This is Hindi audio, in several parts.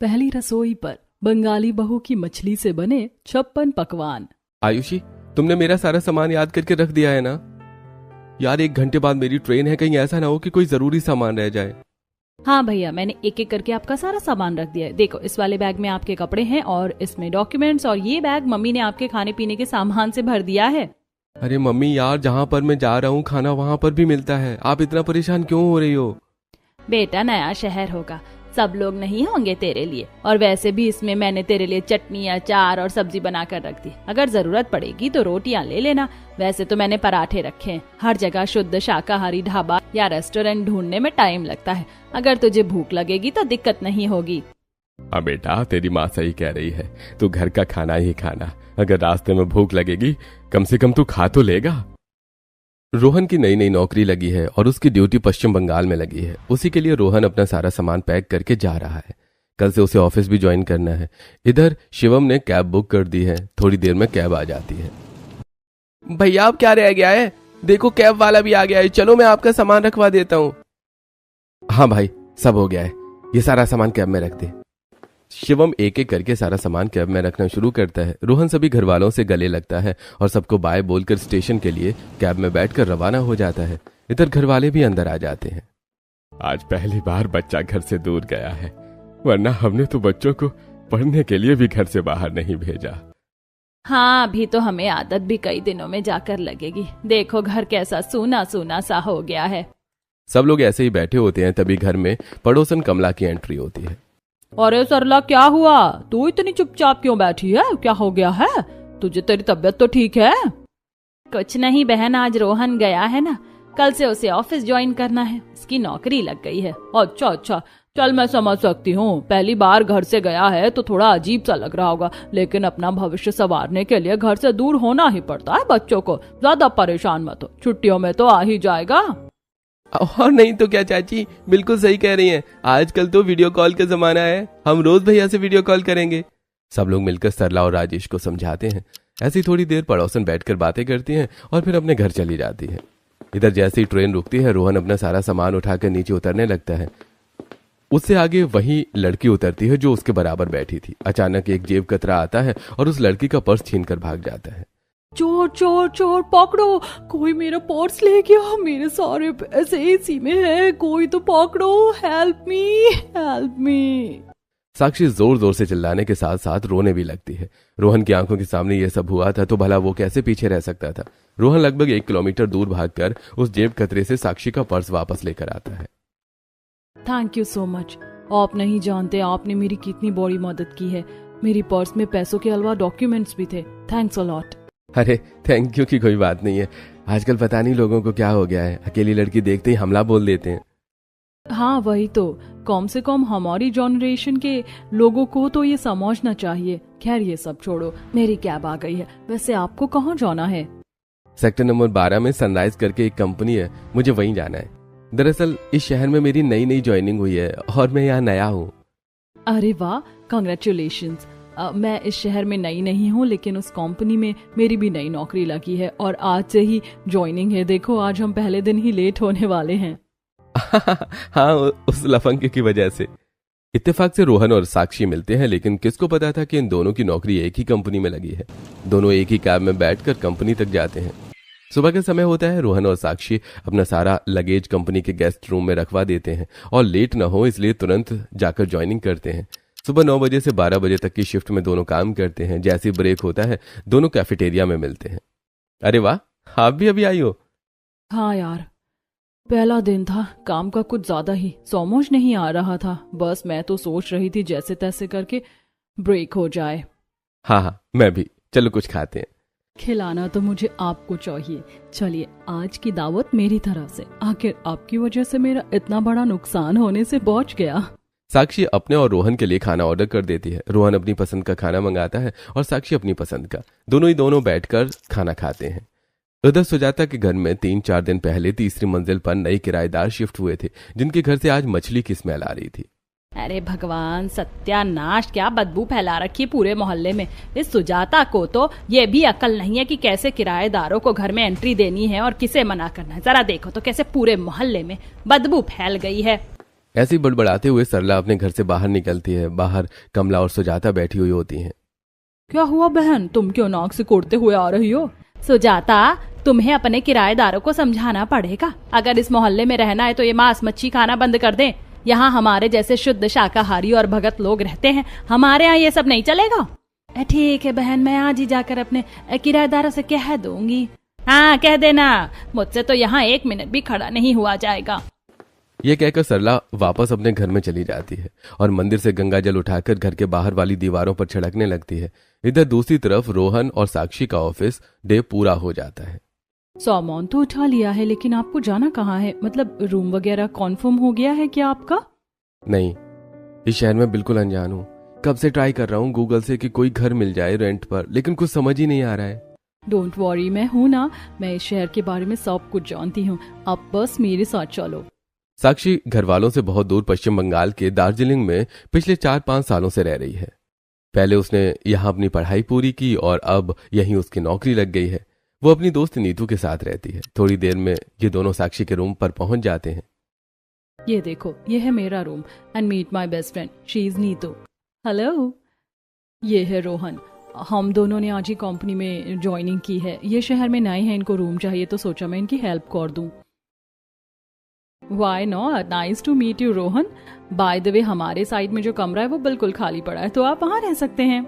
पहली रसोई पर बंगाली बहू की मछली से बने 56 पकवान। आयुषी, तुमने मेरा सारा सामान याद करके रख दिया है ना? यार 1 घंटे बाद मेरी ट्रेन है, कहीं ऐसा ना हो कि कोई जरूरी सामान रह जाए। हाँ भैया, मैंने एक एक करके आपका सारा सामान रख दिया है। देखो, इस वाले बैग में आपके कपड़े हैं और इसमें डॉक्यूमेंट्स, और ये बैग मम्मी ने आपके खाने पीने के सामान से भर दिया है। अरे मम्मी यार, जहाँ पर मैं जा रहा हूँ खाना वहाँ पर भी मिलता है, आप इतना परेशान क्यों हो रही हो? बेटा, नया शहर होगा, सब लोग नहीं होंगे तेरे लिए, और वैसे भी इसमें मैंने तेरे लिए चटनी, अचार और सब्जी बनाकर रख दी। अगर जरूरत पड़ेगी तो रोटियां ले लेना। वैसे तो मैंने पराठे रखे हैं। हर जगह शुद्ध शाकाहारी ढाबा या रेस्टोरेंट ढूंढने में टाइम लगता है। अगर तुझे भूख लगेगी तो दिक्कत नहीं होगी। अब बेटा, तेरी माँ सही कह रही है, तू घर का खाना ही खाना। अगर रास्ते में भूख लगेगी कम से कम तू खा तो लेगा। रोहन की नई नई नौकरी लगी है और उसकी ड्यूटी पश्चिम बंगाल में लगी है। उसी के लिए रोहन अपना सारा सामान पैक करके जा रहा है। कल से उसे ऑफिस भी ज्वाइन करना है। इधर शिवम ने कैब बुक कर दी है, थोड़ी देर में कैब आ जाती है। भैया, अब क्या रह गया है? देखो कैब वाला भी आ गया है, चलो मैं आपका सामान रखवा देता हूँ। हाँ भाई, सब हो गया है, ये सारा सामान कैब में रख दे। शिवम एक एक करके सारा सामान कैब में रखना शुरू करता है। रोहन सभी घर वालों से गले लगता है और सबको बाय बोलकर स्टेशन के लिए कैब में बैठकर रवाना हो जाता है। इधर घर वाले भी अंदर आ जाते हैं। आज पहली बार बच्चा घर से दूर गया है, वरना हमने तो बच्चों को पढ़ने के लिए भी घर से बाहर नहीं भेजा। हाँ, अभी तो हमें आदत भी कई दिनों में जाकर लगेगी। देखो घर कैसा सूना सूना सा हो गया है। सब लोग ऐसे ही बैठे होते हैं, तभी घर में पड़ोसन कमला की एंट्री होती है। अरे सरला, क्या हुआ? तू इतनी चुपचाप क्यों बैठी है? क्या हो गया है तुझे? तेरी तबीयत तो ठीक है? कुछ नहीं बहन, आज रोहन गया है ना, कल से उसे ऑफिस ज्वाइन करना है, उसकी नौकरी लग गई है। अच्छा, चल मैं समझ सकती हूँ, पहली बार घर से गया है तो थोड़ा अजीब सा लग रहा होगा, लेकिन अपना भविष्य संवारने के लिए घर से दूर होना ही पड़ता है बच्चों को। ज्यादा परेशान मत हो, छुट्टियों में तो आ ही जाएगा। और नहीं तो क्या चाची, बिल्कुल सही कह रही हैं। आजकल तो वीडियो कॉल का जमाना है, हम रोज भैया से वीडियो कॉल करेंगे। सब लोग मिलकर सरला और राजेश को समझाते हैं। ऐसी थोड़ी देर पड़ोसन बैठकर बातें करती हैं और फिर अपने घर चली जाती है। इधर जैसे ही ट्रेन रुकती है, रोहन अपना सारा सामान उठाकर नीचे उतरने लगता है। उससे आगे वही लड़की उतरती है जो उसके बराबर बैठी थी। अचानक एक जेब कतरा आता है और उस लड़की का पर्स छीनकर भाग जाता है। चोर चोर चोर, पकड़ो, कोई मेरा पर्स ले गया, मेरे सारे पैसे इसी में है, कोई तो पकड़ो, हेल्प मी। साक्षी जोर जोर से चिल्लाने के साथ साथ रोने भी लगती है। रोहन की आंखों के सामने ये सब हुआ था तो भला वो कैसे पीछे रह सकता था। रोहन लगभग 1 किलोमीटर दूर भागकर उस जेब कतरे से साक्षी का पर्स वापस लेकर आता है। Thank you so much. आप नहीं जानते आपने मेरी कितनी बड़ी मदद की है। मेरी पर्स में पैसों के अलावा डॉक्यूमेंट्स भी थे। Thanks a lot. अरे थैंक यू की कोई बात नहीं है। आजकल पता नहीं लोगों को क्या हो गया है, अकेली लड़की देखते ही हमला बोल देते हैं। हाँ वही तो, कम से कम हमारी जनरेशन के लोगों को तो ये समझना चाहिए। खैर ये सब छोड़ो, मेरी कैब आ गई है। वैसे आपको कहाँ जाना है? सेक्टर नंबर 12 में सनराइज करके एक कंपनी है, मुझे वहीं जाना है। दरअसल इस शहर में मेरी नई नई ज्वाइनिंग हुई है और मैं यहाँ नया हूँ। अरे वाह, कांग्रेचुलेशंस। मैं इस शहर में नई नहीं हूँ, लेकिन उस कंपनी में मेरी भी नई नौकरी लगी है और आज से ही ज्वाइनिंग है। देखो आज हम पहले दिन ही लेट होने वाले हैं। हाँ, उस लफंग की वजह से। इत्तेफाक से रोहन और साक्षी मिलते हैं, लेकिन किसको पता था कि इन दोनों की नौकरी एक ही कंपनी में लगी है। दोनों एक ही कैब में बैठकर कंपनी तक जाते हैं। सुबह का समय होता है। रोहन और साक्षी अपना सारा लगेज कंपनी के गेस्ट रूम में रखवा देते हैं और लेट न हो इसलिए तुरंत जाकर ज्वाइनिंग करते हैं। सुबह 9 बजे से 12 बजे तक की शिफ्ट में दोनों काम करते हैं। जैसे ब्रेक होता है दोनों कैफेटेरिया में मिलते हैं। अरे वाह, आप भी अभी आई हो? हाँ यार, पहला दिन था, काम का कुछ ज्यादा ही समझ नहीं आ रहा था। बस मैं तो सोच रही थी जैसे तैसे करके ब्रेक हो जाए। हाँ, मैं भी। चलो कुछ खाते हैं। खिलाना तो मुझे आपको चाहिए। चलिए, आज की दावत मेरी तरफ से। आखिर आपकी वजह से मेरा इतना बड़ा नुकसान होने से बच गया। साक्षी अपने और रोहन के लिए खाना ऑर्डर कर देती है। रोहन अपनी पसंद का खाना मंगाता है और साक्षी अपनी पसंद का। दोनों बैठकर खाना खाते हैं। उधर सुजाता के घर में 3-4 दिन पहले तीसरी मंजिल पर नए किराएदार शिफ्ट हुए थे, जिनके घर से आज मछली की स्मेल आ रही थी। अरे भगवान, सत्यानाश, क्या बदबू फैला रखी है पूरे मोहल्ले में। इस सुजाता को तो ये भी अकल नहीं है कि कैसे किराएदारों को घर में एंट्री देनी है और किसे मना करना है। जरा देखो तो कैसे पूरे मोहल्ले में बदबू फैल गई है। ऐसे ही बड़बड़ाते हुए सरला अपने घर से बाहर निकलती है। बाहर कमला और सुजाता बैठी हुई होती हैं। क्या हुआ बहन, तुम क्यों नाक से कोड़ते हुए आ रही हो? सुजाता, तुम्हें अपने किराएदारों को समझाना पड़ेगा। अगर इस मोहल्ले में रहना है तो ये मांस मच्छी खाना बंद कर दें। यहाँ हमारे जैसे शुद्ध शाकाहारी और भगत लोग रहते हैं, हमारे यहाँ ये सब नहीं चलेगा। ठीक है बहन, मैं आज ही जाकर अपने किराएदारों से कह दूंगी। हाँ कह देना, मुझसे तो यहाँ 1 मिनट भी खड़ा नहीं हुआ जाएगा। ये कहकर सरला वापस अपने घर में चली जाती है और मंदिर से गंगा जल उठाकर घर के बाहर वाली दीवारों पर छिड़कने लगती है। इधर दूसरी तरफ रोहन और साक्षी का ऑफिस डे पूरा हो जाता है। सामान तो उठा लिया है, लेकिन आपको जाना कहाँ है? मतलब रूम वगैरह कॉन्फर्म हो गया है क्या आपका? नहीं, इस शहर में बिल्कुल अनजान हूँ। कब से ट्राई कर रहा हूँ गूगल से कि कोई घर मिल जाए रेंट पर, लेकिन कुछ समझ ही नहीं आ रहा है। डोंट वरी, मैं हूँ ना, मैं इस शहर के बारे में सब कुछ जानती हूँ। आप बस मेरे साथ चलो। साक्षी घर वालों से बहुत दूर पश्चिम बंगाल के दार्जिलिंग में पिछले 4-5 सालों से रह रही है। पहले उसने यहाँ अपनी पढ़ाई पूरी की और अब यहीं उसकी नौकरी लग गई है। वो अपनी दोस्त नीतू के साथ रहती है। थोड़ी देर में ये दोनों साक्षी के रूम पर पहुंच जाते हैं। ये देखो, ये है मेरा room and meet my best friend, she is Neetu. Hello, ये है रोहन। हम दोनों ने आज ही कंपनी में ज्वाइनिंग की है। ये शहर में नए हैं, इनको रूम चाहिए तो सोचा मैं इनकी हेल्प कर दूं। Why not? Nice to meet you, Rohan. By the way, हमारे साइड में जो कमरा है वो बिल्कुल खाली पड़ा है, तो आप वहां रह सकते हैं।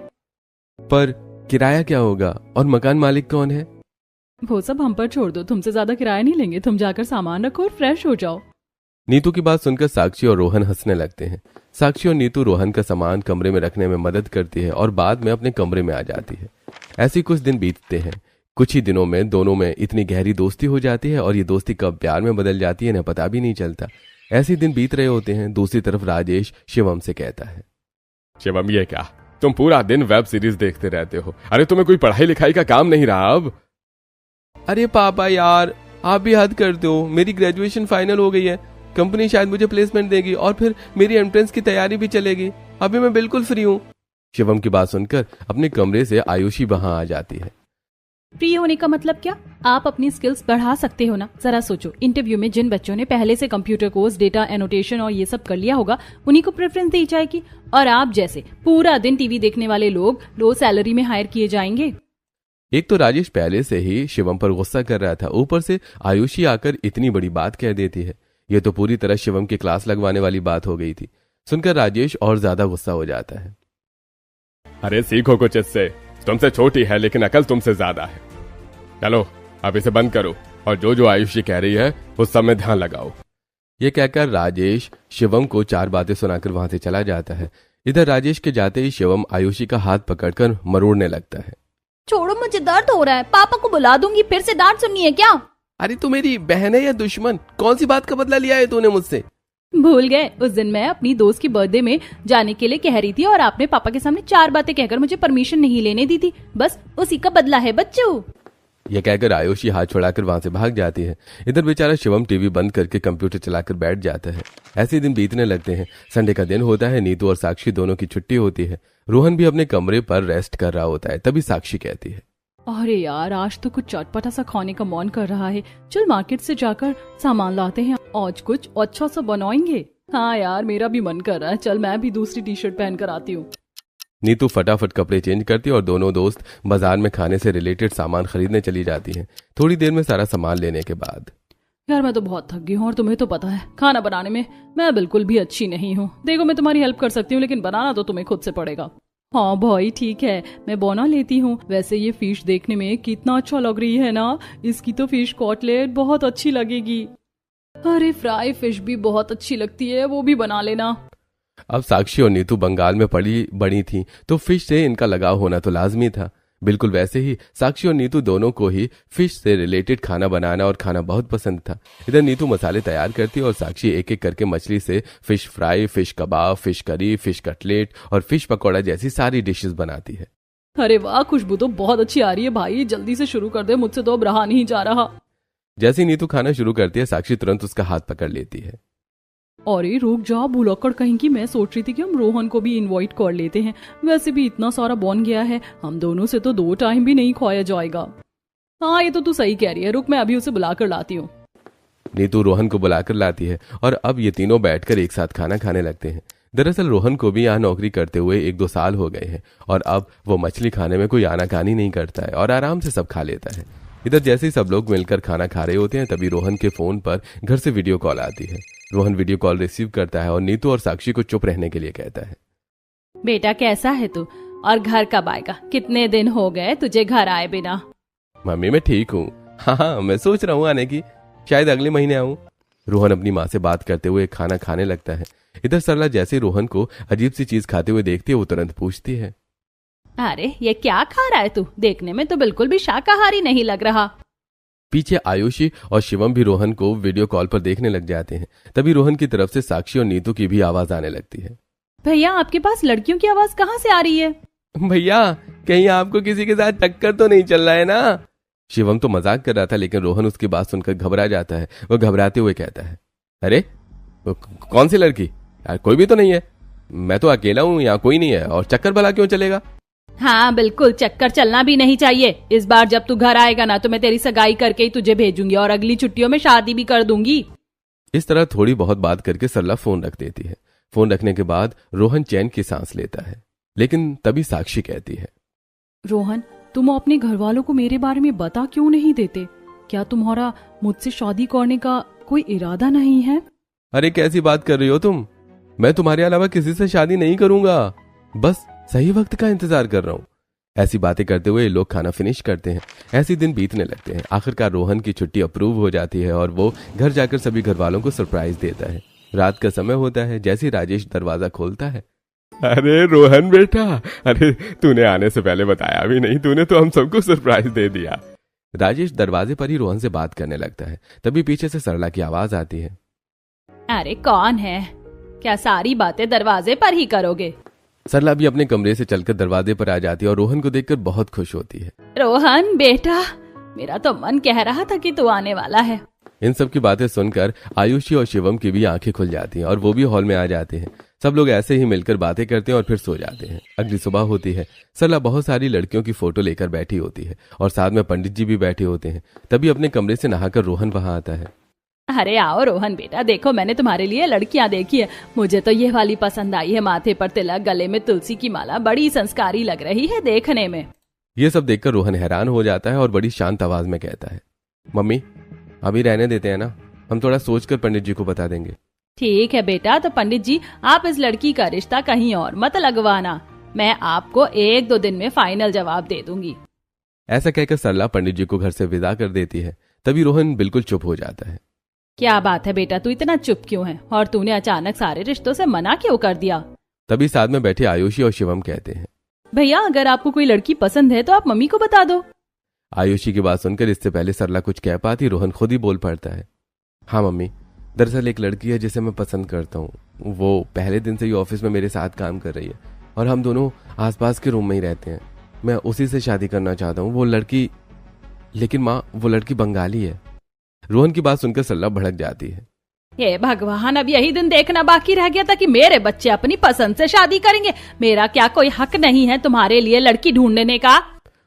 पर किराया क्या होगा और मकान मालिक कौन है? वो सब हम पर छोड़ दो, तुमसे ज्यादा किराया नहीं लेंगे। तुम जाकर सामान रखो और फ्रेश हो जाओ। नीतू की बात सुनकर साक्षी और रोहन हंसने लगते हैं। साक्षी और नीतू रोहन का सामान कमरे में रखने में मदद करती है और बाद में अपने कमरे में आ जाती है। ऐसे कुछ दिन बीतते हैं। कुछ ही दिनों में दोनों में इतनी गहरी दोस्ती हो जाती है और ये दोस्ती कब प्यार में बदल जाती है न पता भी नहीं चलता। ऐसे दिन बीत रहे होते हैं। दूसरी तरफ राजेश शिवम से कहता है, शिवम ये क्या, तुम पूरा दिन वेब सीरीज देखते रहते हो। अरे तुम्हें कोई पढ़ाई लिखाई का काम नहीं रहा अब? अरे पापा यार, आप भी हद करते हो। मेरी ग्रेजुएशन फाइनल हो गई है। कंपनी शायद मुझे प्लेसमेंट देगी और फिर मेरी एंट्रेंस की तैयारी भी चलेगी। अभी मैं बिल्कुल फ्री हूँ। शिवम की बात सुनकर अपने कमरे से आयुषी वहां आ जाती है। फ्री होने का मतलब क्या? आप अपनी स्किल्स बढ़ा सकते हो ना। जरा सोचो, इंटरव्यू में जिन बच्चों ने पहले से कंप्यूटर कोर्स, डेटा एनोटेशन और ये सब कर लिया होगा, उन्हीं को प्रेफरेंस दी जाएगी। और आप जैसे पूरा दिन टीवी देखने वाले लोग लो सैलरी में हायर किए जाएंगे। एक तो राजेश पहले से ही शिवम पर गुस्सा कर रहा था, ऊपर से आयुषी आकर इतनी बड़ी बात कह देती है। ये तो पूरी तरह शिवम की क्लास लगवाने वाली बात हो गई थी। सुनकर राजेश और ज्यादा गुस्सा हो जाता है। अरे सीखो कुछ इससे, तुमसे छोटी है लेकिन अकल तुमसे ज्यादा है। चलो अब इसे बंद करो और जो जो आयुषी कह रही है उस सब में ध्यान लगाओ। ये कहकर राजेश शिवम को 4 बातें सुनाकर वहां से चला जाता है। इधर राजेश के जाते ही शिवम आयुषी का हाथ पकड़कर मरोड़ने लगता है। छोड़ो, मुझे दर्द हो रहा है। पापा को बुला दूंगी, फिर से डांट सुननी है क्या? अरे तू मेरी बहन है या दुश्मन? कौन सी बात का बदला लिया है तूने मुझसे? भूल गए, उस दिन मैं अपनी दोस्त की बर्थडे में जाने के लिए कह रही थी और आपने पापा के सामने 4 बातें कहकर मुझे परमिशन नहीं लेने दी थी। बस उसी का बदला है बच्चों। यह कहकर आयुषी हाथ छोड़ाकर वहां से भाग जाती है। इधर बेचारा शिवम टीवी बंद करके कंप्यूटर चलाकर बैठ जाता है। ऐसे दिन बीतने लगते हैं। संडे का दिन होता है। नीतू और साक्षी दोनों की छुट्टी होती है। रोहन भी अपने कमरे पर रेस्ट कर रहा होता है। तभी साक्षी कहती है, अरे यार, आज तो कुछ चटपटा सा खाने का मन कर रहा है। चल मार्केट से जाकर सामान लाते हैं, आज कुछ अच्छा सा बनाएंगे। हाँ यार, मेरा भी मन कर रहा है। चल मैं भी दूसरी टी शर्ट पहन कर आती हूँ। नीतू फटाफट कपड़े चेंज करती और दोनों दोस्त बाजार में खाने से रिलेटेड सामान खरीदने चली जाती हैं। थोड़ी देर में सारा सामान लेने के बाद, यार मैं तो बहुत थक गई हूँ और तुम्हें तो पता है खाना बनाने में मैं बिल्कुल भी अच्छी नहीं हूँ। देखो मैं तुम्हारी हेल्प कर सकती हूँ, लेकिन बनाना तो तुम्हें खुद से पड़ेगा। हाँ भाई ठीक है, मैं बना लेती हूँ। वैसे ये फिश देखने में कितना अच्छा लग रही है ना। इसकी तो फिश कॉटलेट बहुत अच्छी लगेगी। अरे फ्राई फिश भी बहुत अच्छी लगती है, वो भी बना लेना। अब साक्षी और नीतू बंगाल में पड़ी बड़ी थी तो फिश से इनका लगाव होना तो लाजमी था। बिल्कुल वैसे ही साक्षी और नीतू दोनों को ही फिश से रिलेटेड खाना बनाना और खाना बहुत पसंद था। इधर नीतू मसाले तैयार करती और साक्षी एक एक करके मछली से फिश फ्राई, फिश कबाब, फिश करी, फिश कटलेट और फिश पकौड़ा जैसी सारी डिशेस बनाती है। अरे वाह, खुशबू तो बहुत अच्छी आ रही है भाई। जल्दी से शुरू कर दे, मुझसे तो अब रहा नहीं जा रहा। जैसे नीतू खाना शुरू करती है, साक्षी तुरंत उसका हाथ पकड़ लेती है। अरे रुक जा, भुलक्कड़ कहीं की। मैं सोच रही थी कि हम रोहन को भी इनवाइट कर लेते हैं। वैसे भी इतना सारा बन गया है, हम दोनों से तो 2 टाइम भी नहीं खाया जाएगा। हाँ ये तो तू सही कह रही है। रुक मैं अभी उसे बुला कर लाती हूँ। नीतू रोहन को बुलाकर लाती है और अब ये तीनों बैठकर एक साथ खाना खाने लगते हैं। दरअसल रोहन को भी यहाँ नौकरी करते हुए 1-2 साल हो गए हैं और अब वो मछली खाने में कोई आनाकानी नहीं करता है और आराम से सब खा लेता है। इधर जैसे ही सब लोग मिलकर खाना खा रहे होते हैं तभी रोहन के फोन पर घर से वीडियो कॉल आती है। रोहन वीडियो कॉल रिसीव करता है और नीतू और साक्षी को चुप रहने के लिए कहता है, बेटा कैसा है तू और घर कब आएगा? कितने दिन हो गए तुझे घर आए बिना। मम्मी मैं ठीक हूँ। हाँ मैं सोच रहा हूँ आने की, शायद अगले महीने आऊँ। रोहन अपनी माँ से बात करते हुए खाना खाने लगता है। इधर सरला जैसे रोहन को अजीब सी चीज खाते हुए देखती है वो तुरंत पूछती है, अरे ये क्या खा रहा है तू? देखने में तो बिल्कुल भी शाकाहारी नहीं लग रहा। पीछे आयुषी और शिवम भी रोहन को वीडियो कॉल पर देखने लग जाते हैं। तभी रोहन की तरफ से साक्षी और नीतू की भी आवाज आने लगती है। भैया आपके पास लड़कियों की आवाज कहाँ से आ रही है? भैया कहीं आपको किसी के साथ टक्कर तो नहीं चल रहा है ना? शिवम तो मजाक कर रहा था लेकिन रोहन उसकी बात सुनकर घबरा जाता है। वो घबराते हुए कहता है, अरे कौन सी लड़की? यार कोई भी तो नहीं है, मैं तो अकेला हूँ, यहाँ कोई नहीं है और चक्कर भला क्यों चलेगा? हाँ बिल्कुल, चक्कर चलना भी नहीं चाहिए। इस बार जब तू घर आएगा ना तो मैं तेरी सगाई करके ही तुझे भेजूंगी और अगली छुट्टियों में शादी भी कर दूंगी। इस तरह थोड़ी बहुत बात करके सरला फोन रख देती है। फोन रखने के बाद रोहन चैन की सांस लेता है, लेकिन तभी साक्षी कहती है, रोहन तुम अपने घर वालों को मेरे बारे में बता क्यों नहीं देते? क्या तुम्हारा मुझसे शादी करने का कोई इरादा नहीं है? अरे कैसी बात कर रही हो तुम? मैं तुम्हारे अलावा किसी से शादी नहीं करूंगा, बस सही वक्त का इंतजार कर रहा हूँ। ऐसी बातें करते हुए लोग खाना फिनिश करते हैं। ऐसे दिन बीतने लगते हैं। आखिरकार रोहन की छुट्टी अप्रूव हो जाती है और वो घर जाकर सभी घर वालों को सरप्राइज देता है। रात का समय होता है। जैसे ही राजेश दरवाजा खोलता है, अरे रोहन बेटा, अरे तूने आने से पहले बताया भी नहीं, तूने तो हम सबको सरप्राइज दे दिया। राजेश दरवाजे पर ही रोहन से बात करने लगता है। तभी पीछे से सरला की आवाज आती है, अरे कौन है? क्या सारी बातें दरवाजे पर ही करोगे? सरला भी अपने कमरे से चलकर दरवाजे पर आ जाती है और रोहन को देखकर बहुत खुश होती है। रोहन बेटा, मेरा तो मन कह रहा था कि तू आने वाला है। इन सब की बातें सुनकर आयुषी और शिवम की भी आंखें खुल जाती हैं और वो भी हॉल में आ जाते हैं। सब लोग ऐसे ही मिलकर बातें करते हैं और फिर सो जाते हैं। अगली सुबह होती है। सरला बहुत सारी लड़कियों की फोटो लेकर बैठी होती है और साथ में पंडित जी भी बैठे होते हैं। तभी अपने कमरे से नहाकर रोहन वहां आता है। अरे आओ रोहन बेटा, देखो मैंने तुम्हारे लिए लड़कियां देखी है। मुझे तो ये वाली पसंद आई है, माथे पर तिलक, गले में तुलसी की माला, बड़ी संस्कारी लग रही है देखने में। ये सब देखकर रोहन हैरान हो जाता है और बड़ी शांत आवाज में कहता है, मम्मी अभी रहने देते हैं ना, हम थोड़ा सोचकर पंडित जी को बता देंगे। ठीक है बेटा, तो पंडित जी आप इस लड़की का रिश्ता कहीं और मत लगवाना, मैं आपको 1-2 दिन में फाइनल जवाब दे दूंगी। ऐसा कहकर सरला पंडित जी को घर से विदा कर देती है। तभी रोहन बिल्कुल चुप हो जाता है। क्या बात है बेटा, तू इतना चुप क्यों है और तूने अचानक सारे रिश्तों से मना क्यों कर दिया? तभी साथ में बैठे आयुषी और शिवम कहते हैं, भैया अगर आपको कोई लड़की पसंद है तो आप मम्मी को बता दो। आयुषी की बात सुनकर इससे पहले सरला कुछ कह पाती रोहन खुद ही बोल पड़ता है, हाँ मम्मी, दरअसल एक लड़की है जिसे मैं पसंद करता हूँ। वो पहले दिन से ही ऑफिस में मेरे साथ काम कर रही है और हम दोनों आसपास के रूम में ही रहते हैं। मैं उसी से शादी करना चाहता हूँ। वो लड़की, लेकिन माँ वो लड़की बंगाली है। रोहन की बात सुनकर सरला भड़क जाती है। हे भगवान, अब यही दिन देखना बाकी रह गया था कि मेरे बच्चे अपनी पसंद से शादी करेंगे। मेरा क्या कोई हक नहीं है तुम्हारे लिए लड़की ढूंढने का?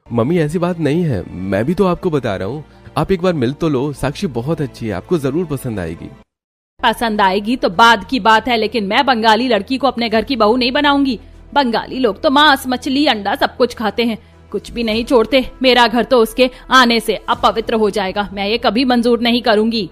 मम्मी ऐसी बात नहीं है, मैं भी तो आपको बता रहा हूँ। आप एक बार मिल तो लो, साक्षी बहुत अच्छी है, आपको जरूर पसंद आएगी। पसंद आएगी तो बाद की बात है, लेकिन मैं बंगाली लड़की को अपने घर की बहू नहीं बनाऊंगी। बंगाली लोग तो मांस, मछली, अंडा सब कुछ खाते हैं, कुछ भी नहीं छोड़ते। मेरा घर तो उसके आने से अपवित्र हो जाएगा, मैं ये कभी मंजूर नहीं करूंगी।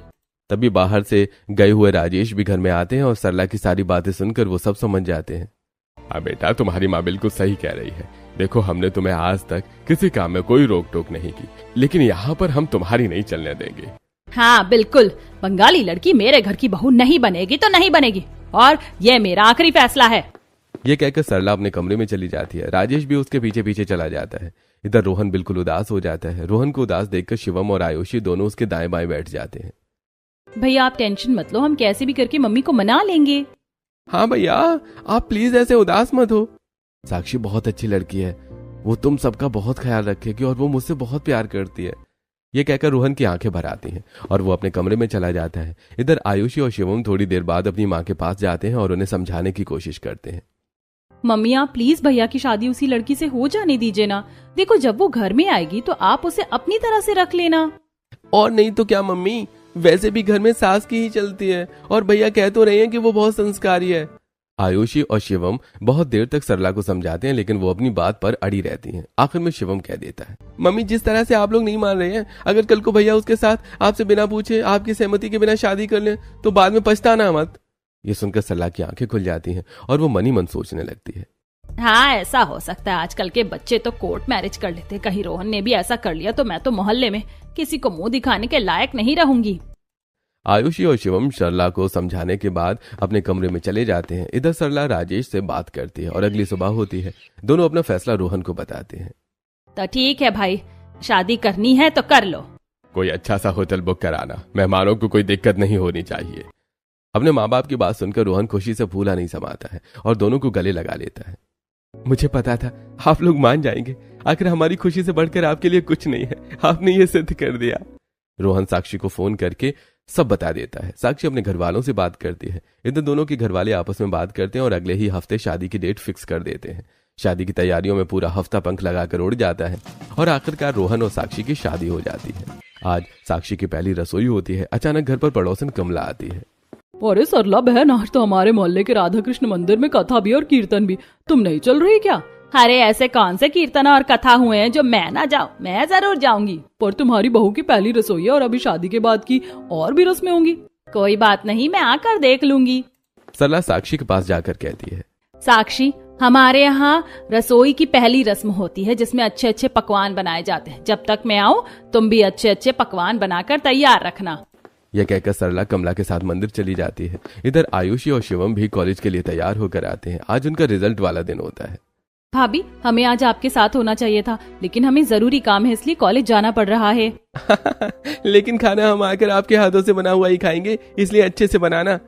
तभी बाहर से गए हुए राजेश भी घर में आते हैं और सरला की सारी बातें सुनकर वो सब समझ जाते हैं। हाँ बेटा, तुम्हारी माँ बिल्कुल सही कह रही है। देखो हमने तुम्हें आज तक किसी काम में कोई रोक टोक नहीं की, लेकिन यहाँ पर हम तुम्हारी नहीं चलने देंगे। हाँ बिल्कुल, बंगाली लड़की मेरे घर की बहू नहीं बनेगी तो नहीं बनेगी, और ये मेरा आखिरी फैसला है। ये कहकर सरला अपने कमरे में चली जाती है। राजेश भी उसके पीछे पीछे चला जाता है। इधर रोहन बिल्कुल उदास हो जाता है। रोहन को उदास देखकर शिवम और आयुषी दोनों उसके दाएं बाएं बैठ जाते हैं। भैया आप टेंशन मत लो, हम कैसे भी करके मम्मी को मना लेंगे। हाँ भैया, आप प्लीज ऐसे उदास मत हो। साक्षी बहुत अच्छी लड़की है, वो तुम सबका बहुत ख्याल रखेगी और वो मुझसे बहुत प्यार करती है। ये कहकर रोहन की आंखें भर आती हैं और वो अपने कमरे में चला जाता है। इधर आयुषी और शिवम थोड़ी देर बाद अपनी माँ के पास जाते हैं और उन्हें समझाने की कोशिश करते हैं। मम्मी आप प्लीज भैया की शादी उसी लड़की से हो जाने दीजिए ना। देखो जब वो घर में आएगी तो आप उसे अपनी तरह से रख लेना। और नहीं तो क्या मम्मी, वैसे भी घर में सास की ही चलती है और भैया कह तो रहे हैं कि वो बहुत संस्कारी है। आयुषी और शिवम बहुत देर तक सरला को समझाते हैं, लेकिन वो अपनी बात पर अड़ी रहती हैं। आखिर में शिवम कह देता है, मम्मी जिस तरह से आप लोग नहीं मान रहे हैं, अगर कल को भैया उसके साथ आपसे बिना पूछे आपकी सहमति के बिना शादी कर लें तो बाद में पछताना मत। ये सुनकर सरला की आंखें खुल जाती हैं और वो मन ही मन सोचने लगती है। हाँ, ऐसा हो सकता है। आजकल के बच्चे तो कोर्ट मैरिज कर लेते। कहीं रोहन ने भी ऐसा कर लिया तो मैं तो मोहल्ले में किसी को मुंह दिखाने के लायक नहीं रहूंगी। आयुषी और शिवम सरला को समझाने के बाद अपने कमरे में चले जाते हैं। इधर सरला राजेश से बात करती है और अगली सुबह होती है। दोनों अपना फैसला रोहन को बताते हैं। तो ठीक है भाई, शादी करनी है तो कर लो। कोई अच्छा सा होटल बुक कराना, मेहमानों को कोई दिक्कत नहीं होनी चाहिए। अपने माँ बाप की बात सुनकर रोहन खुशी से फूला नहीं समाता है और दोनों को गले लगा लेता है। मुझे पता था आप लोग मान जाएंगे, आखिर हमारी खुशी से बढ़कर आपके लिए कुछ नहीं है, आपने ये सिद्ध कर दिया। रोहन साक्षी को फोन करके सब बता देता है। साक्षी अपने घर वालों से बात करती है। इधर दोनों के घर वाले आपस में बात करते हैं और अगले ही हफ्ते शादी की डेट फिक्स कर देते हैं। शादी की तैयारियों में पूरा हफ्ता पंख लगाकर उड़ जाता है और आखिरकार रोहन और साक्षी की शादी हो जाती है। आज साक्षी की पहली रसोई होती है। अचानक घर पर पड़ोसन कमला आती है। अरे सरला बहन, आज तो हमारे मोहल्ले के राधा कृष्ण मंदिर में कथा भी और कीर्तन भी, तुम नहीं चल रही क्या? अरे ऐसे कौन से कीर्तन और कथा हुए हैं जो मैं ना जाऊं? मैं जरूर जाऊंगी, पर तुम्हारी बहू की पहली रसोई है और अभी शादी के बाद की और भी रस्में होंगी। कोई बात नहीं, मैं आकर देख लूंगी। सरला साक्षी के पास जाकर कहती है, साक्षी, हमारे यहाँ रसोई की पहली रस्म होती है जिसमें अच्छे अच्छे पकवान बनाए जाते हैं। जब तक मैं आऊँ तुम भी अच्छे अच्छे पकवान बनाकर तैयार रखना। यह कहकर सरला कमला के साथ मंदिर चली जाती है। इधर आयुषी और शिवम भी कॉलेज के लिए तैयार होकर आते हैं। आज उनका रिजल्ट वाला दिन होता है। भाभी, हमें आज आपके साथ होना चाहिए था, लेकिन हमें जरूरी काम है इसलिए कॉलेज जाना पड़ रहा है। लेकिन खाना हम आकर आपके हाथों से बना हुआ ही खाएंगे, इसलिए अच्छे से बनाना।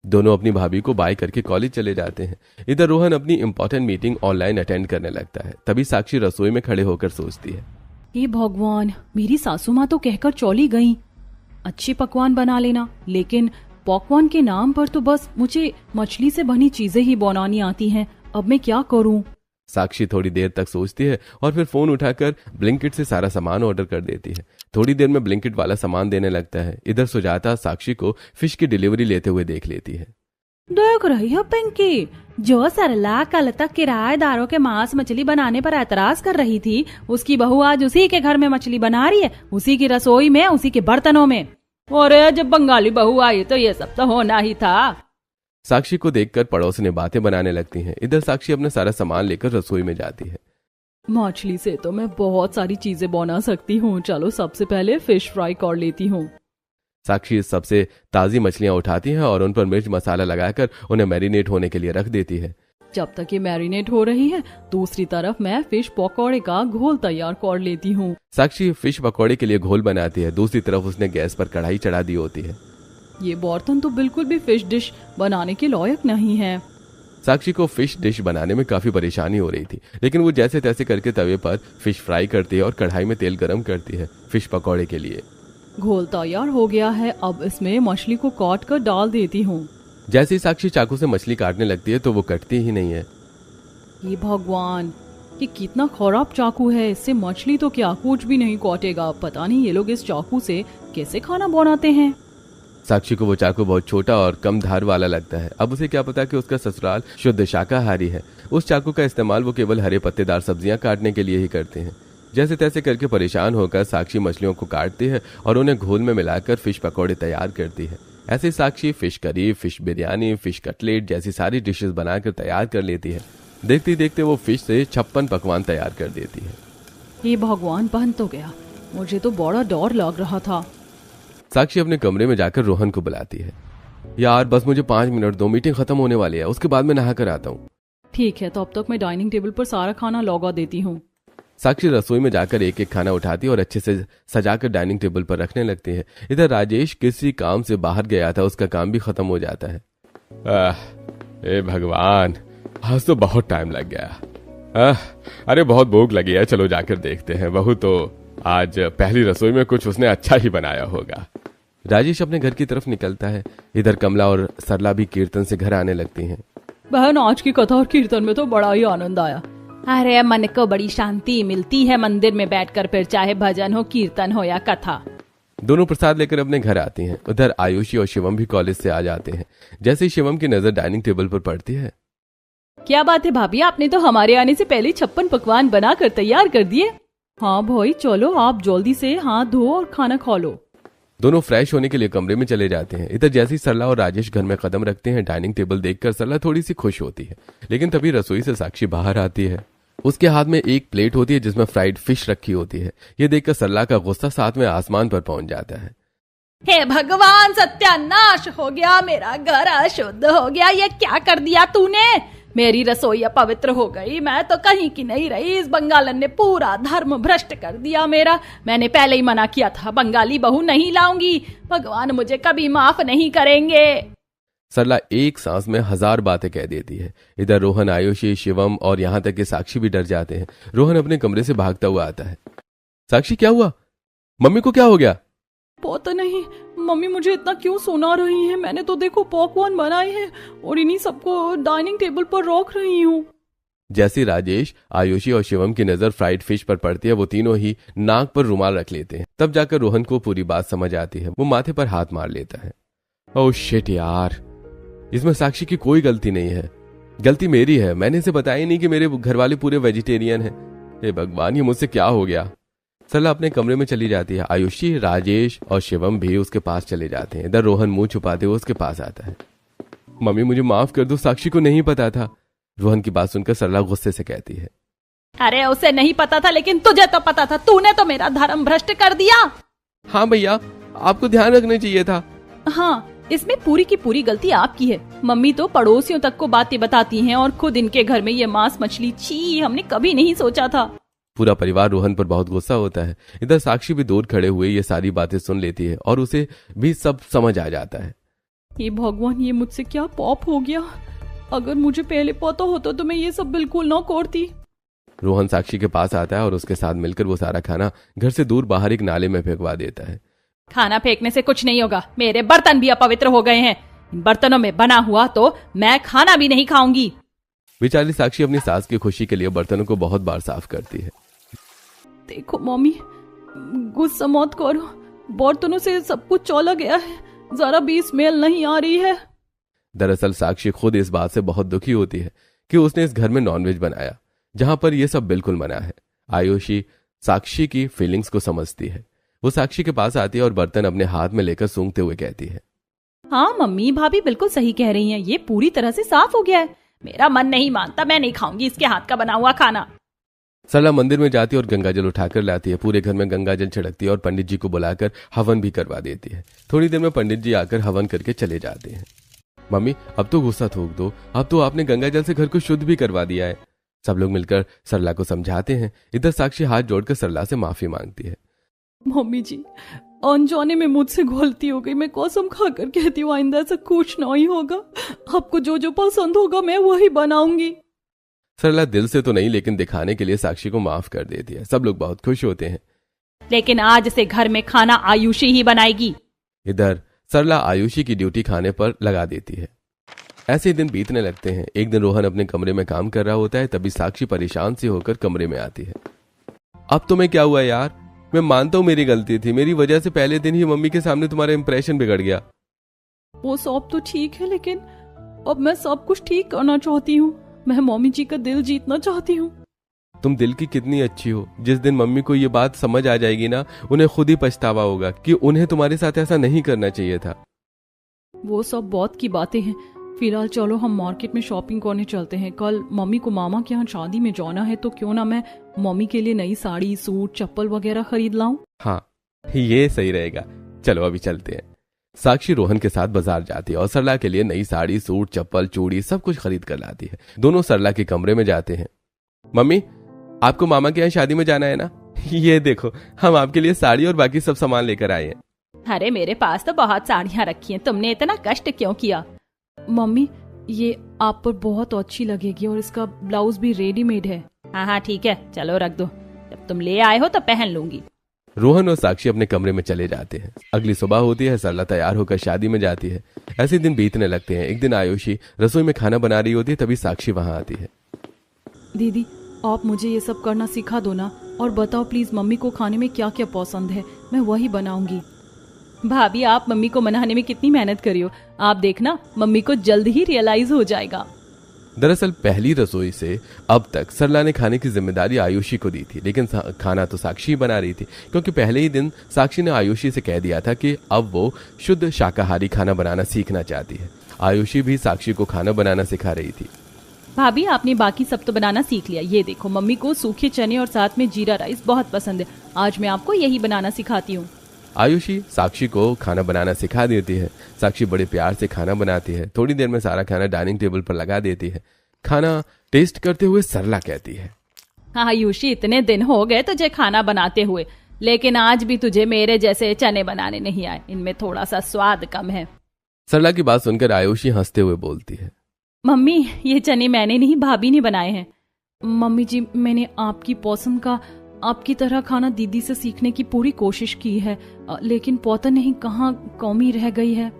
दोनों अपनी भाभी को बाय करके कॉलेज चले जाते हैं। इधर रोहन अपनी इंपॉर्टेंट मीटिंग ऑनलाइन अटेंड करने लगता है। तभी साक्षी रसोई में खड़े होकर सोचती है, हे भगवान, मेरी सासू माँ तो कहकर चौली गई, अच्छे पकवान बना लेना, लेकिन पकवान के नाम पर तो बस मुझे मछली से बनी चीजें ही बनानी आती हैं। अब मैं क्या करूं? साक्षी थोड़ी देर तक सोचती है और फिर फोन उठाकर ब्लिंकिट से सारा सामान ऑर्डर कर देती है। थोड़ी देर में ब्लिंकिट वाला सामान देने लगता है। इधर सुजाता साक्षी को फिश की डिलीवरी लेते हुए देख लेती है। देख रही हो पिंकी, जो सरला कल तक किराएदारों के मांस मछली बनाने पर एतराज कर रही थी, उसकी बहू आज उसी के घर में मछली बना रही है, उसी की रसोई में, उसी के बर्तनों में। और जब बंगाली बहू आई तो ये सब तो होना ही था। साक्षी को देखकर पड़ोसने बातें बनाने लगती हैं। इधर साक्षी अपना सारा सामान लेकर रसोई में जाती है। मछली से तो मैं बहुत सारी चीजें बना सकती हूँ, चलो सबसे पहले फिश फ्राई कर लेती हूँ। साक्षी सबसे ताजी मछलियां उठाती है और उन पर मिर्च मसाला लगाकर उन्हें मैरिनेट होने के लिए रख देती है। जब तक ये मैरिनेट हो रही है, दूसरी तरफ मैं फिश पकौड़े का घोल तैयार कर लेती हूँ। साक्षी फिश पकौड़े के लिए घोल बनाती है। दूसरी तरफ उसने गैस पर कढ़ाई चढ़ा दी होती है। ये बर्तन तो बिल्कुल भी फिश डिश बनाने के लायक नहीं है। साक्षी को फिश डिश बनाने में काफी परेशानी हो रही थी, लेकिन वो जैसे तैसे करके तवे पर फिश फ्राई करती है और कढ़ाई में तेल गरम करती है फिश पकौड़े के लिए। घोल तैयार हो गया है, अब इसमें मछली को काट कर डाल देती हूँ। जैसे ही साक्षी चाकू से मछली काटने लगती है तो वो कटती ही नहीं है। ये भगवान, ये कितना खराब चाकू है, इससे मछली तो क्या कुछ भी नहीं काटेगा। पता नहीं ये लोग इस चाकू से कैसे खाना बनाते हैं। साक्षी को वो चाकू बहुत छोटा और कम धार वाला लगता है। अब उसे क्या पता कि उसका ससुराल शुद्ध शाकाहारी है। उस चाकू का इस्तेमाल वो केवल हरे पत्तेदार सब्जियां काटने के लिए ही करते हैं। जैसे तैसे करके परेशान होकर साक्षी मछलियों को काटती है और उन्हें घोल में मिलाकर फिश पकौड़े तैयार करती है। ऐसे Sakshi fish curry, fish biryani, fish cutlet जैसी सारी डिशेस बनाकर तैयार कर लेती है। देखते देखते वो फिश से 56 पकवान तैयार कर देती है। ये भगवान, बन तो गया, मुझे तो बड़ा डर लग रहा था। साक्षी अपने कमरे में जाकर रोहन को बुलाती है। यार बस मुझे 5 मिनट दो, मीटिंग खत्म होने वाली है, उसके बाद मैं नहा कर आता हूँ। ठीक है, तो अब तक मैं डाइनिंग टेबल पर सारा खाना लगा देती हूँ। साक्षी रसोई में जाकर एक एक खाना उठाती है और अच्छे से सजाकर डाइनिंग टेबल पर रखने लगती है। इधर राजेश किसी काम से बाहर गया था, उसका काम भी खत्म हो जाता है। ए भगवान, आज तो बहुत टाइम लग गया। अरे बहुत भूख लगी है, चलो जाकर देखते हैं। बहू तो आज पहली रसोई में कुछ उसने अच्छा ही बनाया होगा। राजेश अपने घर की तरफ निकलता है। इधर कमला और सरला भी कीर्तन से घर आने लगती हैं। बहन, आज की कथा और कीर्तन में तो बड़ा ही आनंद आया। अरे मन को बड़ी शांति मिलती है मंदिर में बैठकर, फिर चाहे भजन हो, कीर्तन हो या कथा। दोनों प्रसाद लेकर अपने घर आती हैं। उधर आयुषी और शिवम भी कॉलेज से आ जाते हैं। जैसे ही शिवम की नजर डाइनिंग टेबल पर पड़ती है, क्या बात है भाभी, आपने तो हमारे आने से पहले 56 पकवान बनाकर तैयार कर दिए। हाँ भाई चलो, आप जल्दी से हाथ धो और खाना खा लो। दोनों फ्रेश होने के लिए कमरे में चले जाते हैं। इधर जैसे ही सरला और राजेश घर में कदम रखते हैं, डाइनिंग टेबल देखकर सरला थोड़ी सी खुश होती है। लेकिन तभी रसोई से साक्षी बाहर आती है। उसके हाथ में एक प्लेट होती है जिसमें फ्राइड फिश रखी होती है। ये देखकर सरला का गुस्सा 7वें आसमान पर पहुंच जाता है। हे भगवान, सत्यानाश हो गया, मेरा घर अशुद्ध हो गया। ये क्या कर दिया तूने? मेरी रसोई अपवित्र हो गई। मैं तो कहीं की नहीं रही। इस बंगालन ने पूरा धर्म भ्रष्ट कर दिया मेरा। मैंने पहले ही मना किया था, बंगाली बहू नहीं लाऊंगी। भगवान मुझे कभी माफ नहीं करेंगे। सरला एक सांस में 1000 बातें कह देती है। इधर रोहन, आयुषी, शिवम और यहाँ तक कि साक्षी भी डर जाते हैं। रोहन अपने कमरे से भागता हुआ आता है। साक्षी क्या हुआ? मम्मी को क्या हो गया? पता नहीं मम्मी मुझे इतना क्यों सुना रही है। मैंने तो देखो पकवान बनाए हैं और इन्हीं सबको डाइनिंग टेबल पर रख रही हूँ। जैसे राजेश, आयुषी और शिवम की नजर फ्राइड फिश पर पड़ती है, वो तीनों ही नाक पर रुमाल रख लेते हैं। तब जाकर रोहन को पूरी बात समझ आती है। वो माथे पर हाथ मार लेता है। ओह शिट यार, इसमें साक्षी की कोई गलती नहीं है। गलती मेरी है। मैंने इसे बताया नहीं कि मेरे घर वाले पूरे वेजिटेरियन हैं। हे भगवान, ये मुझसे क्या हो गया। सरला अपने कमरे में चली जाती है। आयुषी, राजेश और शिवम भी उसके पास चले जाते हैं। इधर रोहन मुंह छुपाते हुए उसके पास आता है। मम्मी मुझे माफ कर दो, साक्षी को नहीं पता था। रोहन की बात सुनकर सरला गुस्से से कहती है, अरे उसे नहीं पता था लेकिन तुझे तो पता था। तूने तो मेरा धर्म भ्रष्ट कर दिया। हाँ भैया, आपको ध्यान रखना चाहिए था। हाँ, इसमें पूरी की पूरी गलती आपकी है। मम्मी तो पड़ोसियों तक को बातें बताती हैं और खुद इनके घर में ये मांस मछली, छी, हमने कभी नहीं सोचा था। पूरा परिवार रोहन पर बहुत गुस्सा होता है। इधर साक्षी भी दूर खड़े हुए ये सारी बातें सुन लेती है और उसे भी सब समझ आ जाता है। ये भगवान, ये मुझसे क्या पाप हो गया। अगर मुझे पहले पता होता तो मैं ये सब बिल्कुल ना करती। रोहन साक्षी के पास आता है और उसके साथ मिलकर वो सारा खाना घर से दूर बाहर एक नाले में फेंकवा देता है। खाना फेंकने से कुछ नहीं होगा। मेरे बर्तन भी अपवित्र हो गए हैं। इन बर्तनों में बना हुआ तो मैं खाना भी नहीं खाऊंगी। बेचारी साक्षी अपनी सास की खुशी के लिए बर्तनों को बहुत बार साफ करती है। देखो मम्मी, गुस्सा मत करो। बर्तनों से सब कुछ चला गया है, जरा भी स्मेल नहीं आ रही है। दरअसल साक्षी खुद इस बात से बहुत दुखी होती है कि उसने इस घर में नॉनवेज बनाया जहां पर यह सब बिल्कुल मना है। आयुषी साक्षी की फीलिंग्स को समझती है। वो साक्षी के पास आती है और बर्तन अपने हाथ में लेकर सूंघते हुए कहती है, हाँ मम्मी, भाभी बिल्कुल सही कह रही हैं। ये पूरी तरह से साफ हो गया है। मेरा मन नहीं मानता, मैं नहीं खाऊंगी इसके हाथ का बना हुआ खाना। सरला मंदिर में जाती है और गंगाजल उठाकर लाती है। पूरे घर में गंगाजल छिड़कती है और पंडित जी को बुलाकर हवन भी करवा देती है। थोड़ी देर में पंडित जी आकर हवन करके चले जाते हैं। मम्मी, अब तो गुस्सा थूक दो। अब तो आपने गंगाजल से घर को शुद्ध भी करवा दिया है। सब लोग मिलकर सरला को समझाते हैं। इधर साक्षी हाथ जोड़कर सरला से माफी मांगती है। मम्मी जी, अनजाने में मुझसे गलती हो गई। मैं कसम खाकर कहती हूँ आइंदा ऐसा कुछ नहीं होगा। आपको जो जो पसंद होगा मैं वही बनाऊंगी। सरला दिल से तो नहीं लेकिन दिखाने के लिए साक्षी को माफ कर देती है। सब लोग बहुत खुश होते हैं। लेकिन आज से घर में खाना आयुषी ही बनाएगी। इधर सरला आयुषी की ड्यूटी खाने पर लगा देती है। ऐसे ही दिन बीतने लगते हैं। एक दिन रोहन अपने कमरे में काम कर रहा होता है, तभी साक्षी परेशान सी होकर कमरे में आती है। अब तुम्हें क्या हुआ यार? मैं मानता हूँ मेरी गलती थी। मेरी वजह से पहले दिन ही मम्मी के सामने तुम्हारा इंप्रेशन बिगड़ गया। वो सब तो ठीक है, लेकिन अब मैं सब कुछ ठीक करना चाहती हूँ। मैं मम्मी जी का दिल जीतना चाहती हूँ। तुम दिल की कितनी अच्छी हो। जिस दिन मम्मी को ये बात समझ आ जाएगी ना, उन्हें खुद ही पछतावा होगा कि उन्हें तुम्हारे साथ ऐसा नहीं करना चाहिए था। वो सब बहुत की बातें हैं। फिलहाल चलो हम मार्केट में शॉपिंग करने चलते हैं। कल मम्मी को मामा के यहाँ शादी में जाना है, तो क्यों ना मैं मम्मी के लिए नई साड़ी, सूट, चप्पल वगैरह खरीद लाऊं। हाँ, ये सही रहेगा। चलो अभी चलते हैं। साक्षी रोहन के साथ बाजार जाती है और सरला के लिए नई साड़ी, सूट, चप्पल, चूड़ी सब कुछ खरीद कर लाती है। दोनों सरला के कमरे में जाते हैं। मम्मी, आपको मामा के यहाँ शादी में जाना है ना? ये देखो, हम आपके लिए साड़ी और बाकी सब सामान लेकर आए हैं। अरे मेरे पास तो बहुत साड़ियाँ रखी हैं, तुमने इतना कष्ट क्यों किया? मम्मी, ये आप पर बहुत अच्छी लगेगी और इसका ब्लाउज भी रेडीमेड है। हाँ हाँ ठीक है, चलो रख दो। जब तुम ले आए हो तो पहन लूंगी। रोहन और साक्षी अपने कमरे में चले जाते हैं। अगली सुबह होती है। सरला तैयार होकर शादी में जाती है। ऐसे दिन बीतने लगते हैं। एक दिन आयुषी रसोई में खाना बना रही होती है, तभी साक्षी वहां आती है। दीदी, आप मुझे ये सब करना सिखा दो ना, और बताओ प्लीज मम्मी को खाने में क्या क्या पसंद है, मैं वही बनाऊंगी। भाभी आप मम्मी को मनाने में कितनी मेहनत करी हो, आप देखना मम्मी को जल्द ही रियलाइज हो जाएगा। दरअसल पहली रसोई से अब तक सरला ने खाने की जिम्मेदारी आयुषी को दी थी, लेकिन खाना तो साक्षी बना रही थी, क्योंकि पहले ही दिन साक्षी ने आयुषी से कह दिया था कि अब वो शुद्ध शाकाहारी खाना बनाना सीखना चाहती है। आयुषी भी साक्षी को खाना बनाना सिखा रही थी। भाभी आपने बाकी सब तो बनाना सीख लिया, ये देखो मम्मी को सूखे चने और साथ में जीरा राइस बहुत पसंद है, आज मैं आपको यही बनाना सिखाती हूँ। आयुषी साक्षी को खाना बनाना सिखा देती है। साक्षी बड़े प्यार से खाना बनाती है। थोड़ी देर में सारा खाना डाइनिंग टेबल पर लगा देती है। खाना टेस्ट करते हुए सरला कहती है, आयुषी इतने दिन हो गए तुझे खाना बनाते हुए, लेकिन आज भी तुझे मेरे जैसे चने बनाने नहीं आए, इनमें थोड़ा सा स्वाद कम है। सरला की बात सुनकर आयुषी हंसते हुए बोलती है, मम्मी ये चने मैंने नहीं भाभी ने बनाए हैं। मम्मी जी मैंने आपकी पसंद का आपकी तरह खाना दीदी से सीखने की पूरी कोशिश की है, लेकिन पता नहीं कहाँ कमी रह गई है।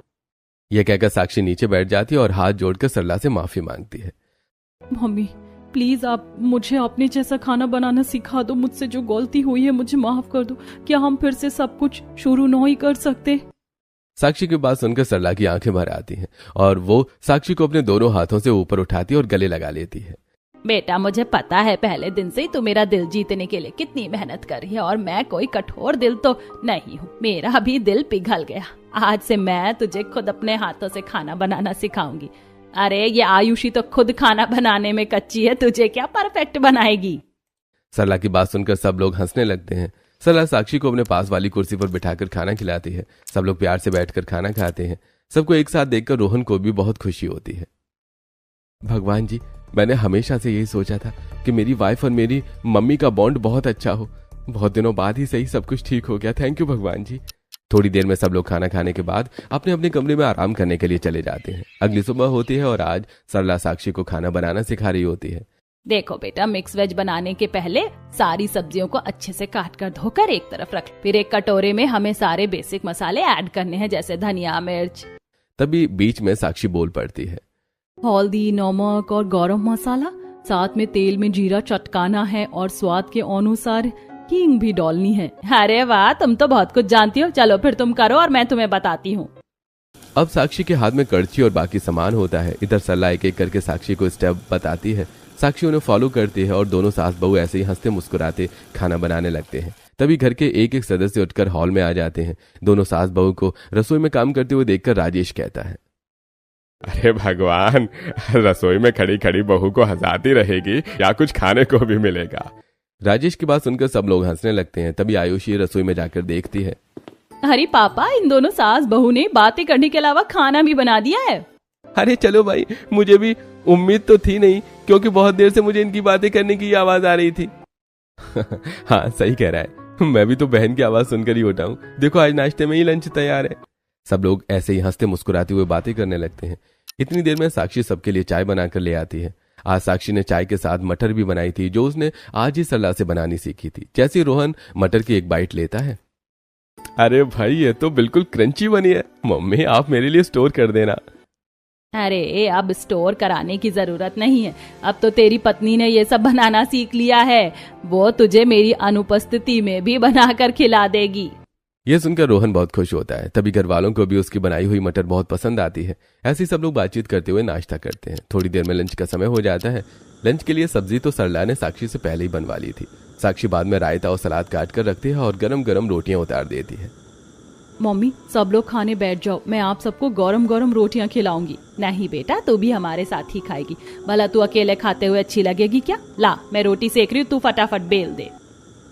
यह कहकर साक्षी नीचे बैठ जाती है और हाथ जोड़कर सरला से माफी मांगती है। मम्मी प्लीज आप मुझे अपने जैसा खाना बनाना सिखा दो, मुझसे जो गलती हुई है मुझे माफ कर दो, क्या हम फिर से सब कुछ शुरू नहीं कर सकते? साक्षी की बात सुनकर सरला की आंखें भर आती हैं और वो साक्षी को अपने दोनों हाथों से ऊपर उठाती और गले लगा लेती है। बेटा मुझे पता है पहले दिन से ही तू मेरा दिल जीतने के लिए कितनी मेहनत कर रही है, और मैं कोई कठोर दिल तो नहीं हूँ, मेरा भी दिल पिघल गया। आज से मैं तुझे खुद अपने हाथों से खाना बनाना सिखाऊंगी। अरे ये आयुषी तो खुद खाना बनाने में कच्ची है, तुझे क्या परफेक्ट बनाएगी? सरला की बात सुनकर सब लोग हंसने लगते हैं। सरला साक्षी को अपने पास वाली कुर्सी पर बिठाकर खाना खिलाती है। सब लोग प्यार से बैठकर खाना खाते हैं। सबको एक साथ देखकर रोहन को भी बहुत खुशी होती है। भगवान जी, मैंने हमेशा से यही सोचा था कि मेरी वाइफ और मेरी मम्मी का बॉन्ड बहुत अच्छा हो। बहुत दिनों बाद ही सही सब कुछ ठीक हो गया। थैंक यू भगवान जी। थोड़ी देर में सब लोग खाना खाने के बाद अपने अपने कमरे में आराम करने के लिए चले जाते हैं। अगली सुबह होती है और आज सरला साक्षी को खाना बनाना सिखा रही होती है। देखो बेटा, मिक्स वेज बनाने के पहले सारी सब्जियों को अच्छे से काट कर धोकर एक तरफ रख, फिर एक कटोरे में हमें सारे बेसिक मसाले ऐड करने हैं, जैसे धनिया मिर्च। तभी बीच में साक्षी बोल पड़ती है, हल्दी, नमक और गरम मसाला, साथ में तेल में जीरा चटकाना है और स्वाद के अनुसार हींग भी डालनी है। अरे वाह, तुम तो बहुत कुछ जानती हो। चलो फिर तुम करो और मैं तुम्हें बताती हूँ। अब साक्षी के हाथ में कड़छी और बाकी सामान होता है। इधर सरला एक एक करके साक्षी को स्टेप बताती है। साक्षी उन्हें फॉलो करती है और दोनों सास बहू ऐसे ही हंसते मुस्कुराते खाना बनाने लगते हैं। तभी घर के एक एक सदस्य उठकर हॉल में आ जाते हैं। दोनों सास बहू को रसोई में काम करते हुए देखकर राजेश कहता है, अरे भगवान, रसोई में खड़ी खड़ी बहू को हंसाती रहेगी या कुछ खाने को भी मिलेगा। राजेश की बात सुनकर सब लोग हंसने लगते हैं। तभी आयुषी रसोई में जाकर देखती है, अरे पापा, इन दोनों सास बहू ने बातें करने के अलावा खाना भी बना दिया है। अरे चलो भाई, मुझे भी उम्मीद तो थी नहीं, क्योंकि बहुत देर से मुझे इनकी बातें करने की आवाज आ रही थी। हाँ सही कह रहा है, मैं भी तो बहन की आवाज सुनकर ही उठा हूँ। देखो आज नाश्ते में ही लंच तैयार है। सब लोग ऐसे ही हंसते मुस्कुराते हुए बातें करने लगते हैं। इतनी देर में साक्षी सबके लिए चाय बनाकर ले आती है। आज साक्षी ने चाय के साथ मटर भी बनाई थी, जो उसने आज ही सरला से बनानी सीखी थी। जैसे रोहन मटर की एक बाइट लेता है, अरे भाई ये तो बिल्कुल क्रंची बनी है, मम्मी आप मेरे लिए स्टोर कर देना। अरे अब स्टोर कराने की जरूरत नहीं है, अब तो तेरी पत्नी ने ये सब बनाना सीख लिया है, वो तुझे मेरी अनुपस्थिति में भी बनाकर खिला देगी। यह सुनकर रोहन बहुत खुश होता है। तभी घर वालों को भी उसकी बनाई हुई मटर बहुत पसंद आती है। ऐसे सब लोग बातचीत करते हुए नाश्ता करते हैं। थोड़ी देर में लंच का समय हो जाता है। लंच के लिए सब्जी तो सरला ने साक्षी से पहले ही बनवा ली थी। साक्षी बाद में रायता और सलाद काट कर रखती है और गरम गरम रोटियां उतार देती है। मम्मी सब लोग खाने बैठ जाओ, मैं आप सबको गरम गरम रोटियां खिलाऊंगी। नहीं बेटा, तू भी हमारे साथ ही खाएगी, भला तू अकेले खाते हुए अच्छी लगेगी क्या? ला मैं रोटी सेक रही हूँ, तू फटाफट बेल दे।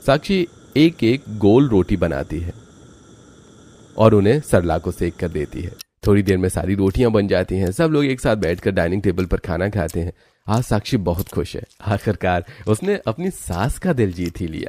साक्षी एक एक गोल रोटी बनाती है और उन्हें सरला को सेक कर देती है। थोड़ी देर में सारी रोटियां बन जाती हैं। सब लोग एक साथ बैठकर डाइनिंग टेबल पर खाना खाते हैं। आज साक्षी बहुत खुश है। आखिरकार उसने अपनी सास का दिल जीत ही लिया।